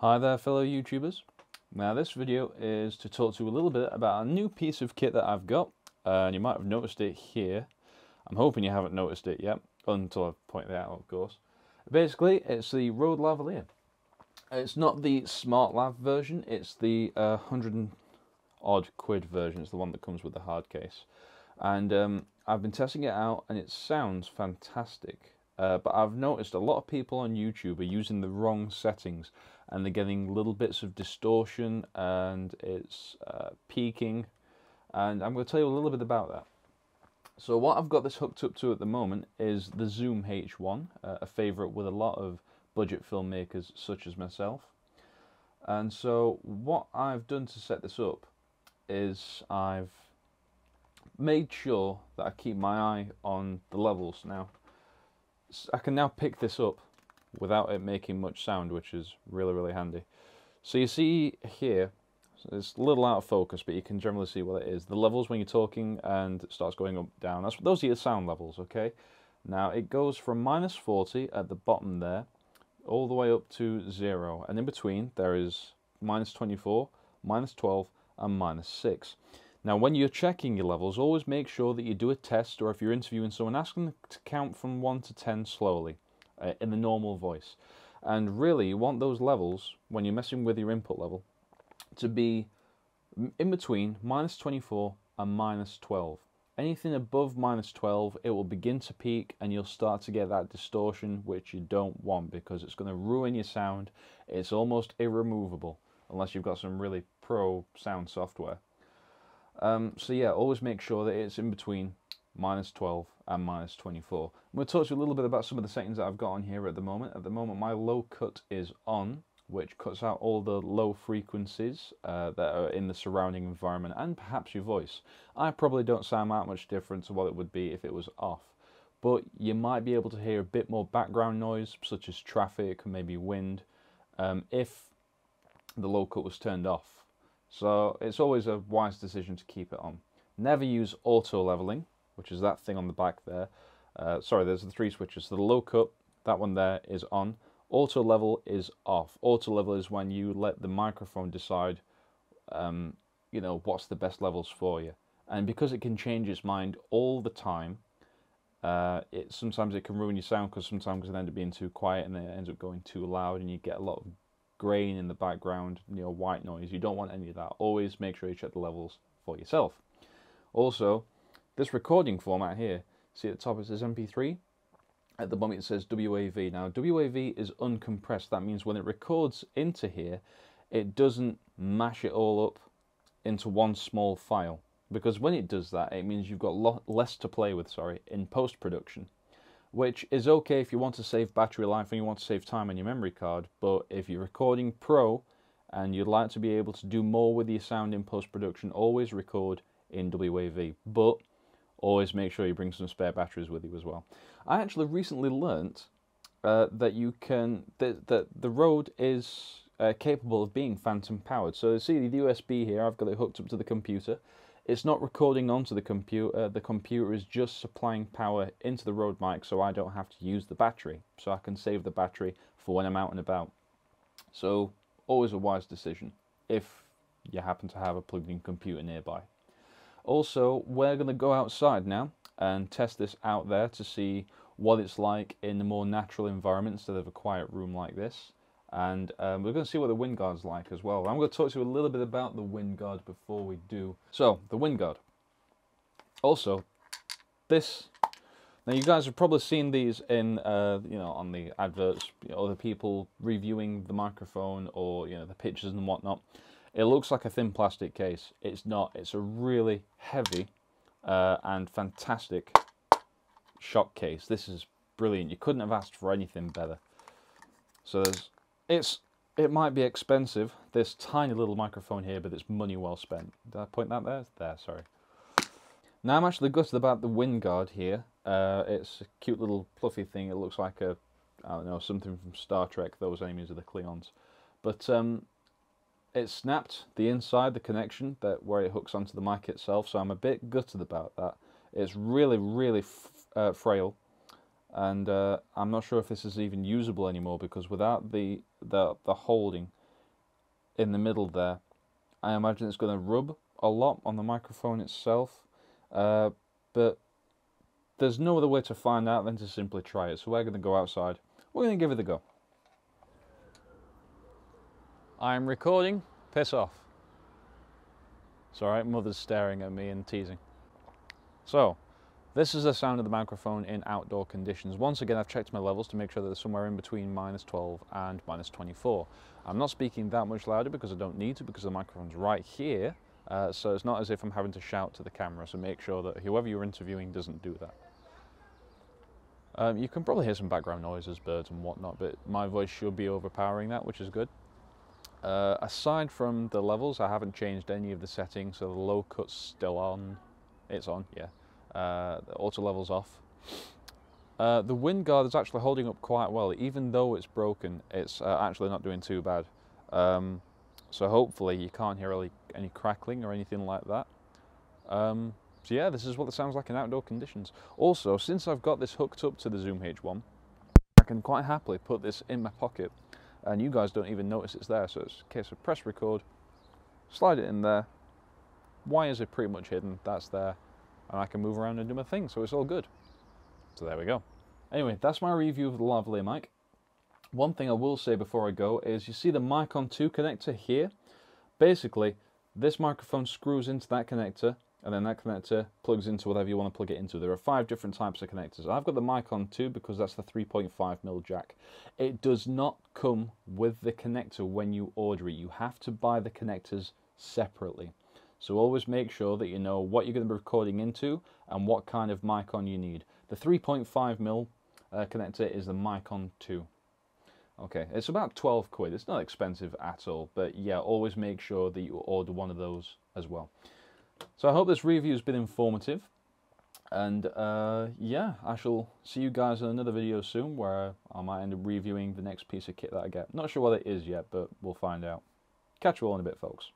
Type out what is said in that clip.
Hi there fellow YouTubers. Now this video is to talk to you a little bit about a new piece of kit that I've got, and you might have noticed it here. I'm hoping you haven't noticed it yet, until I've pointed it out of course. Basically it's the Rode Lavalier. It's not the Smart Lav version, it's the 100 and odd quid version. It's the one that comes with the hard case. And I've been testing it out and it sounds fantastic. But I've noticed a lot of people on YouTube are using the wrong settings and they're getting little bits of distortion and it's peaking, and I'm going to tell you a little bit about that. So what I've got this hooked up to at the moment is the Zoom H1, a favourite with a lot of budget filmmakers such as myself. And so what I've done to set this up is I've made sure that I keep my eye on the levels. Now I can now pick this up without it making much sound, which is really handy. So you see here, it's a little out of focus, but you can generally see what it is. The levels when you're talking and it starts going up, down. Those are your sound levels, okay? Now it goes from -40 at the bottom there, all the way up to 0. And in between there is -24, -12 and -6. Now when you're checking your levels, always make sure that you do a test, or if you're interviewing someone, ask them to count from 1 to 10 slowly, in the normal voice. And really you want those levels, when you're messing with your input level, to be in between -24 and -12. Anything above -12, it will begin to peak and you'll start to get that distortion, which you don't want because it's going to ruin your sound. It's almost irremovable unless you've got some really pro sound software. So yeah, always make sure that it's in between -12 and -24. I'm going to talk to you a little bit about some of the settings that I've got on here at the moment. At the moment my low cut is on, which cuts out all the low frequencies that are in the surrounding environment and perhaps your voice. I probably don't sound that much different to what it would be if it was off, but you might be able to hear a bit more background noise such as traffic or maybe wind if the low cut was turned off. So it's always a wise decision to keep it on. Never use auto leveling, which is that thing on the back there. Sorry, there's the 3 switches. So the low cut, that one there, is on. Auto level is off. Auto level is when you let the microphone decide, you know, what's the best levels for you. And because it can change its mind all the time, sometimes it can ruin your sound, because sometimes it ends up being too quiet and then it ends up going too loud and you get a lot of grain in the background, you know, white noise. You don't want any of that. Always make sure you check the levels for yourself. Also, this recording format here, see at the top it says MP3, at the bottom it says WAV. Now WAV is uncompressed. That means when it records into here, it doesn't mash it all up into one small file, because when it does that, it means you've got less to play with, in post-production. Which is okay if you want to save battery life and you want to save time on your memory card, but if you're recording pro and you'd like to be able to do more with your sound in post-production, always record in WAV, but always make sure you bring some spare batteries with you as well. I actually recently learnt that you can, that the Rode is capable of being phantom powered. So see the USB here, I've got it hooked up to the computer. It's not recording onto the computer is just supplying power into the Rode mic, so I don't have to use the battery. So I can save the battery for when I'm out and about. So always a wise decision if you happen to have a plugged-in computer nearby. Also, we're going to go outside now and test this out there to see what it's like in a more natural environment instead of a quiet room like this. And we're going to see what the wind guard's like as well. I'm going to talk to you a little bit about the wind guard before we do. So, the wind guard. Also, this. Now, you guys have probably seen these in, you know, on the adverts, you know, other people reviewing the microphone or, you know, the pictures and whatnot. It looks like a thin plastic case. It's not. It's a really heavy and fantastic shock case. This is brilliant. You couldn't have asked for anything better. So it might be expensive, this tiny little microphone here, but it's money well spent. Did I point that there? There, sorry. Now I'm actually gutted about the wind guard here. It's a cute little fluffy thing. It looks like a, I don't know, something from Star Trek. Those enemies are the Klingons. But it snapped the inside, the connection, where it hooks onto the mic itself. So I'm a bit gutted about that. It's really frail. And I'm not sure if this is even usable anymore, because without the holding, in the middle there. I imagine it's going to rub a lot on the microphone itself, but there's no other way to find out than to simply try it. So we're going to go outside. We're going to give it a go. I'm recording. Piss off. It's alright, mother's staring at me and teasing. So, this is the sound of the microphone in outdoor conditions. Once again, I've checked my levels to make sure that they're somewhere in between -12 and -24. I'm not speaking that much louder because I don't need to, because the microphone's right here. So it's not as if I'm having to shout to the camera, so make sure that whoever you're interviewing doesn't do that. You can probably hear some background noises, birds and whatnot, but my voice should be overpowering that, which is good. Aside from the levels, I haven't changed any of the settings, so the low cut's still on. It's on, yeah. The auto level's off. The wind guard is actually holding up quite well. Even though it's broken, it's actually not doing too bad. So hopefully you can't hear any crackling or anything like that. So yeah, this is what it sounds like in outdoor conditions. Also, since I've got this hooked up to the Zoom H1, I can quite happily put this in my pocket, and you guys don't even notice it's there. So it's a case of press record, slide it in there, wires are pretty much hidden, that's there, and I can move around and do my thing, so it's all good. So there we go. Anyway, that's my review of the Lavalier mic. One thing I will say before I go is, you see the mic on 2 connector here? Basically, this microphone screws into that connector, and then that connector plugs into whatever you want to plug it into. There are 5 different types of connectors. I've got the mic on 2 because that's the 3.5mm jack. It does not come with the connector when you order it. You have to buy the connectors separately. So always make sure that you know what you're going to be recording into and what kind of mic on you need. The 3.5mm connector is the mic on 2. Okay, it's about 12 quid. It's not expensive at all, but yeah, always make sure that you order one of those as well. So I hope this review has been informative, and yeah, I shall see you guys in another video soon where I might end up reviewing the next piece of kit that I get. Not sure what it is yet, but we'll find out. Catch you all in a bit, folks.